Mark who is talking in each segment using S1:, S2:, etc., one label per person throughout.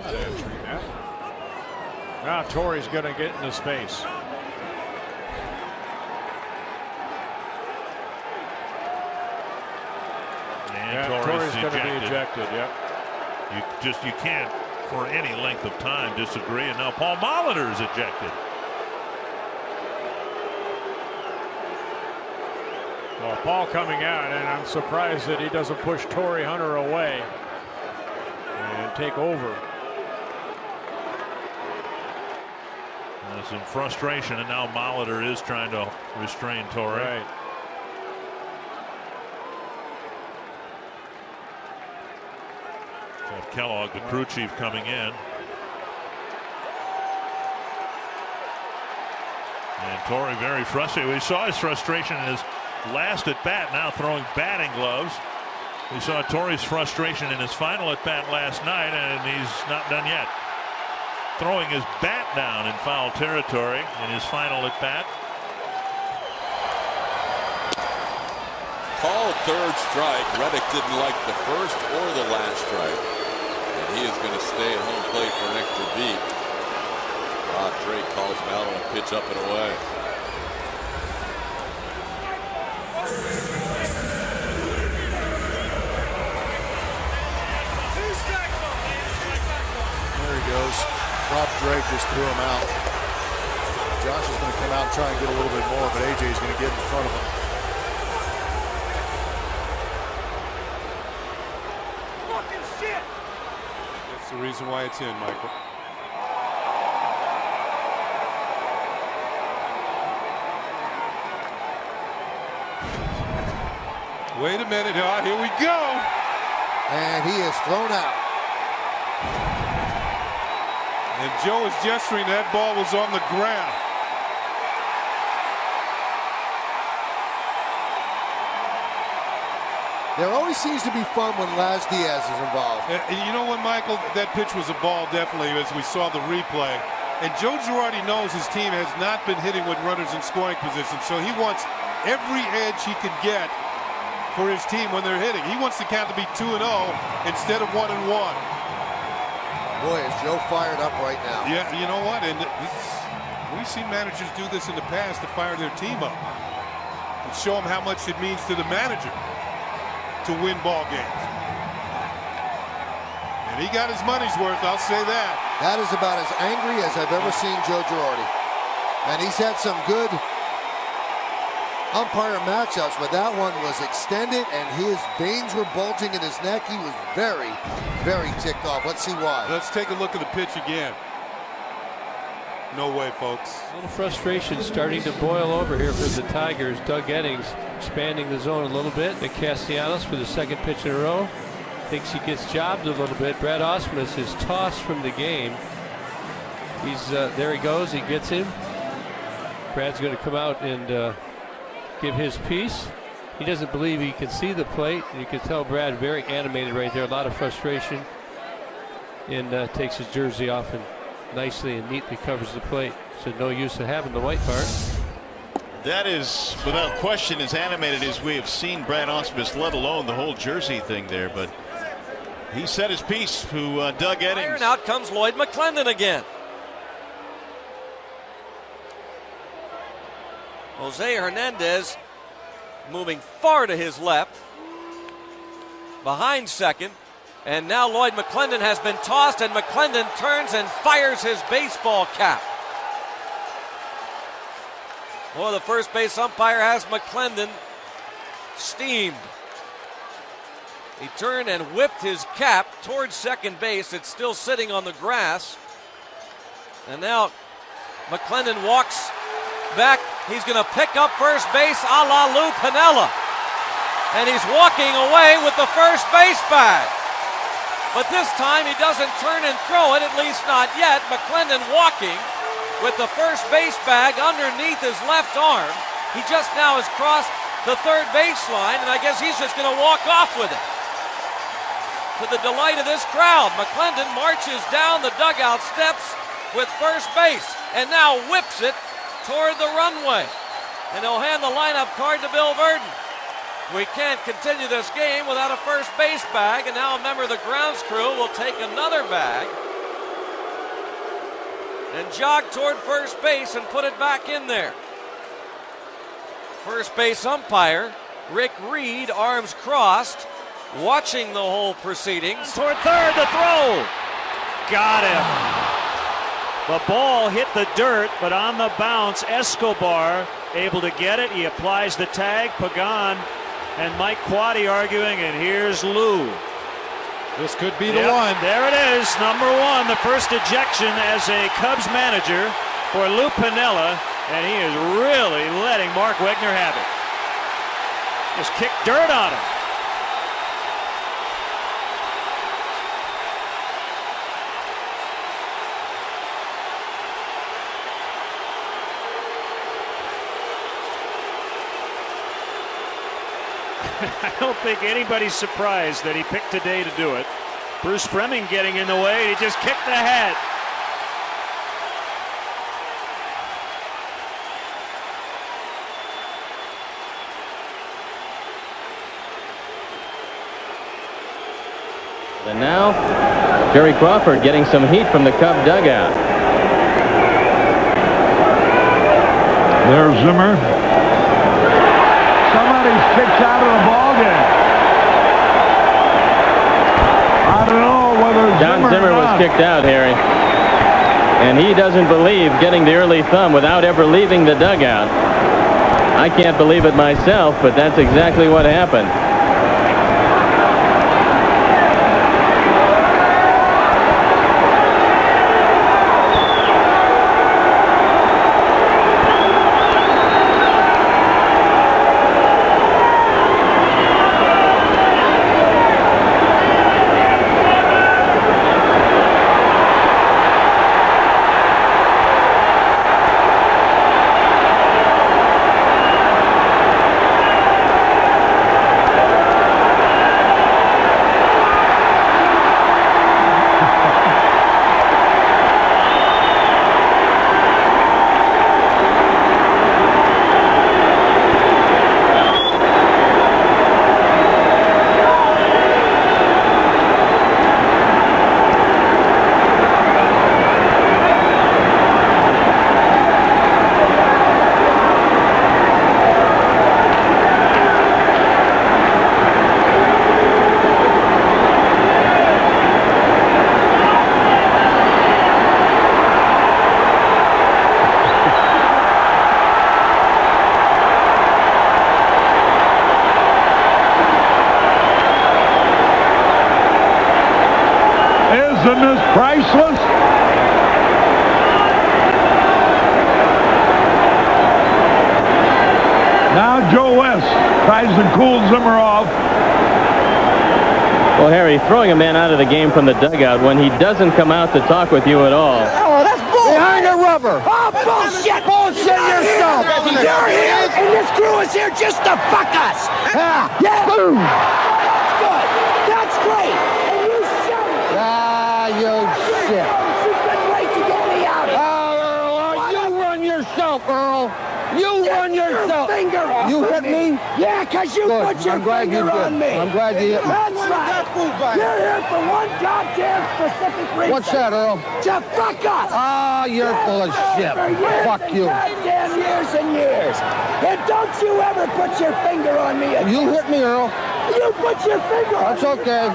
S1: Not answering that. Now Torii's going to get in his face.
S2: And
S1: Torii's going to be ejected. Yep.
S2: You can't for any length of time disagree. And now Paul Molitor is ejected.
S1: Well, Paul coming out, and I'm surprised that he doesn't push Torii Hunter away and take over.
S2: There's some frustration, and now Molitor is trying to restrain Torii.
S1: Right.
S2: Jeff Kellogg, the crew chief, coming in. And Torii very frustrated. We saw his frustration in his last at bat, now throwing batting gloves. We saw Torii's frustration in his final at bat last night, and he's not done yet. Throwing his bat down in foul territory in his final at bat.
S3: Called third strike. Reddick didn't like the first or the last strike. And he is going to stay at home plate for an extra beat. Rob Drake calls him out on a pitch up and away.
S4: There he goes. Rob Drake just threw him out. Josh is going to come out and try and get a little bit more, but AJ is going to get in front of him.
S5: Fucking shit! That's the reason why it's in, Michael. Wait a minute. Oh, here we go.
S4: And he is thrown out.
S5: And Joe is gesturing that ball was on the ground.
S4: There always seems to be fun when Laz Diaz is involved.
S5: You know what, Michael? That pitch was a ball, definitely, as we saw the replay. And Joe Girardi knows his team has not been hitting with runners in scoring position, so he wants every edge he can get for his team when they're hitting. He wants the count to be 2-0 instead of 1-1.
S4: Boy, is Joe fired up right now.
S5: Yeah, you know what? And we've seen managers do this in the past to fire their team up and show them how much it means to the manager to win ball games. And he got his money's worth, I'll say that.
S4: That is about as angry as I've ever seen Joe Girardi. And he's had some good umpire matchups, but that one was extended and his veins were bulging in his neck. He was very, very ticked off. Let's see why.
S5: Let's take a look at the pitch again. No way, folks.
S6: A little frustration starting to boil over here for the Tigers. Doug Eddings expanding the zone a little bit. Nick Castellanos for the second pitch in a row. Thinks he gets jobbed a little bit. Brad Ausmus is tossed from the game. He's there he goes. He gets him. Brad's going to come out and give his piece. He doesn't believe he can see the plate, and you can tell Brad very animated right there. A lot of frustration, and takes his jersey off and nicely and neatly covers the plate. So no use of having the white part.
S7: That is, without question, as animated as we have seen Brad Ausmus, let alone the whole jersey thing there. But he said his piece to Doug Eddings.
S8: And out comes Lloyd McClendon again. Jose Hernandez moving far to his left, behind second, and now Lloyd McClendon has been tossed, and McClendon turns and fires his baseball cap. Well, the first base umpire has McClendon steamed. He turned and whipped his cap towards second base. It's still sitting on the grass. And now McClendon walks back. He's going to pick up first base a la Lou Piniella. And he's walking away with the first base bag. But this time he doesn't turn and throw it, at least not yet. McClendon walking with the first base bag underneath his left arm. He just now has crossed the third baseline, and I guess he's just going to walk off with it. To the delight of this crowd, McClendon marches down the dugout steps with first base and now whips it toward the runway. And he'll hand the lineup card to Bill Verdon. We can't continue this game without a first base bag, and now a member of the grounds crew will take another bag and jogged toward first base and put it back in there. First base umpire Rick Reed, arms crossed, watching the whole proceedings.
S9: Toward third, the throw. Got him. The ball hit the dirt, but on the bounce, Escobar able to get it. He applies the tag. Pagan and Mike Quaddy arguing, and here's Lou.
S4: This could be the one.
S9: There it is, number one, the first ejection as a Cubs manager for Lou Piniella, and he is really letting Mark Wegner have it. Just kicked dirt on him. I don't think anybody's surprised that he picked today to do it. Bruce Fremming getting in the way, and he just kicked the hat.
S10: And now, Jerry Crawford getting some heat from the Cub dugout.
S11: There's Zimmer. Somebody's kicked out of the ballgame. I don't know whether
S10: John Zimmer was kicked out, Harry. And he doesn't believe getting the early thumb without ever leaving the dugout. I can't believe it myself, but that's exactly what happened.
S11: Isn't this priceless? Now Joe West tries to cool Zimmer off.
S10: Well, Harry, throwing a man out of the game from the dugout when he doesn't come out to talk with you at all.
S12: Oh, that's bull. Behind the rubber. Oh, bullshit. Bullshit yourself. You're here, and this crew is here just to fuck us. Yeah. Boom. That's good. That's great. And you shut it. Ah, you shit. You couldn't wait to get me out of here. Oh, you run yourself, Earl. You run yourself. You hit me? Yeah, because you put your finger on me.
S13: I'm glad you hit me.
S12: That's right. You're here for one goddamn specific reason.
S13: What's that, Earl?
S12: To fuck us.
S13: Ah, you're full of shit. Fuck you.
S12: Goddamn years and years. And don't you ever put your finger on me again.
S13: You hit me, Earl.
S12: You put your finger on me.
S13: That's okay.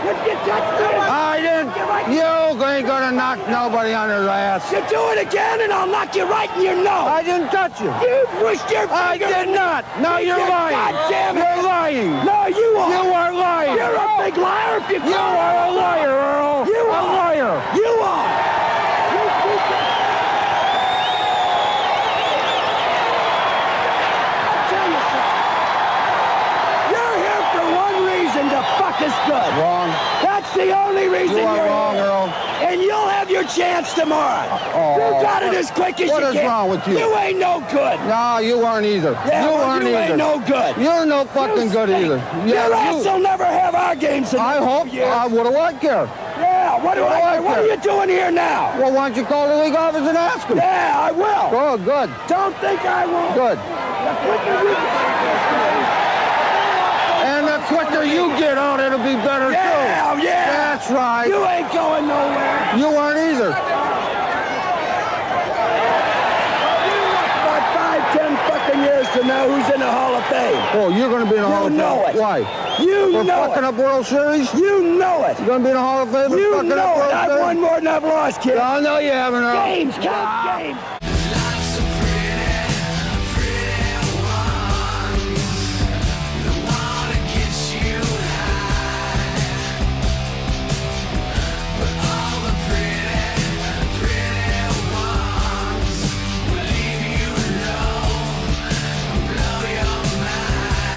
S12: If you touch me,
S13: I didn't. You ain't gonna knock nobody on their ass.
S12: You do it again, and I'll knock you right in your nose.
S13: I didn't touch you.
S12: You pushed your finger.
S13: I did not. No, you're lying.
S12: Goddamn it.
S13: You're lying.
S12: No, you are.
S13: You are lying.
S12: You're a big liar if you.
S13: You are a liar, Earl.
S12: You
S13: a
S12: are.
S13: liar.
S12: You are. Is good.
S13: Wrong.
S12: That's the only reason
S13: you are
S12: you're
S13: wrong,
S12: here.
S13: Earl.
S12: And you'll have your chance tomorrow.
S13: Oh,
S12: you got it as quick as you can.
S13: What is wrong with you?
S12: You ain't no good.
S13: No, you aren't either.
S12: Yeah,
S13: you
S12: well,
S13: aren't
S12: you
S13: either.
S12: ain't no good.
S13: You're no fucking good either.
S12: Yeah, your ass will never have our games.
S13: I hope. What do I care?
S12: Yeah, what do I care? What are you doing here now?
S13: Well, why don't you call the league office and ask them?
S12: Yeah, I will.
S13: Oh, good.
S12: Don't think I won't.
S13: Good.
S12: The quicker you
S13: And the quicker you get out, it'll be better too.
S12: Yeah.
S13: That's right.
S12: You ain't going nowhere.
S13: You aren't either. Fame. Oh, you're going to be in the Hall of Fame. You know it. Why? You know it. For fucking up World Series? You know it. You're going to be in the Hall of Fame for fucking up World Series? I've won more than I've lost, kid. I know you haven't. Games, count games.